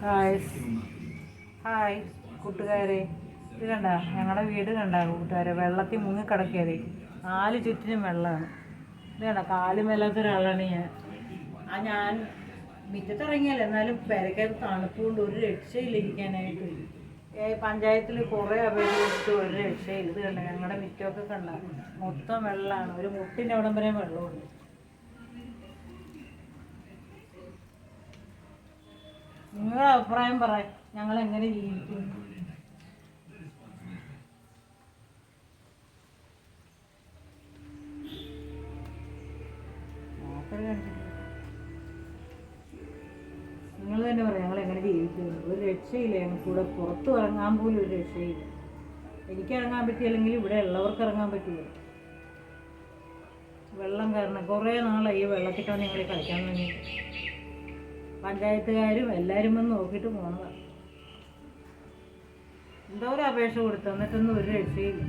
Hi hi കൂട്ടുകാരെ, ഇത് കണ്ട ഞങ്ങളുടെ വീട് കണ്ട കൂട്ടുകാരെ, വെള്ളത്തിൽ മുങ്ങിക്കിടക്കിയത്. 4 ചുറ്റിനും വെള്ളമാണ്. ഇത് കണ്ട കാല് മേലാത്ത ഒരാളാണ് ഞാൻ മുറ്റത്തിറങ്ങിയല്ല, എന്നാലും പെരക്കകത്ത് തണുപ്പുകൊണ്ട് ഒരു രക്ഷയിലിരിക്കാനായിട്ട്. പഞ്ചായത്തിൽ കുറേ അപേക്ഷിച്ചിട്ട് ഒരു രക്ഷയില്ല. ഇത് കണ്ട ഞങ്ങളുടെ മുറ്റമൊക്കെ കണ്ട മൊത്തം വെള്ളമാണ്. ഒരു മുട്ടിൻ്റെ അവിടം വരെ വെള്ളമുണ്ട്. നിങ്ങളുടെ അഭിപ്രായം പറയാം, ഞങ്ങൾ എങ്ങനെ ജീവിക്കും? നിങ്ങൾ തന്നെ പറയാം, ഞങ്ങൾ എങ്ങനെ ജീവിക്കുന്നു? ഒരു രക്ഷയില്ല. ഞങ്ങൾക്കൂടെ പുറത്ത് ഇറങ്ങാൻ പോലും ഒരു രക്ഷയില്ല. എനിക്ക് ഇറങ്ങാൻ പറ്റിയില്ലെങ്കിൽ ഇവിടെ ഉള്ളവർക്ക് ഇറങ്ങാൻ പറ്റില്ല. വെള്ളം കാരണം കുറേ നാളായി വെള്ളത്തിൽ കിടന്ന് ഞങ്ങൾ കളിക്കാൻ വേണ്ടിയിട്ട്. പഞ്ചായത്തുകാരും എല്ലാവരും വന്ന് നോക്കിയിട്ട് പോണതാണ്. എന്തോരം അപേക്ഷ കൊടുത്തു, എന്നിട്ടൊന്നും ഒരു രക്ഷയില്ല.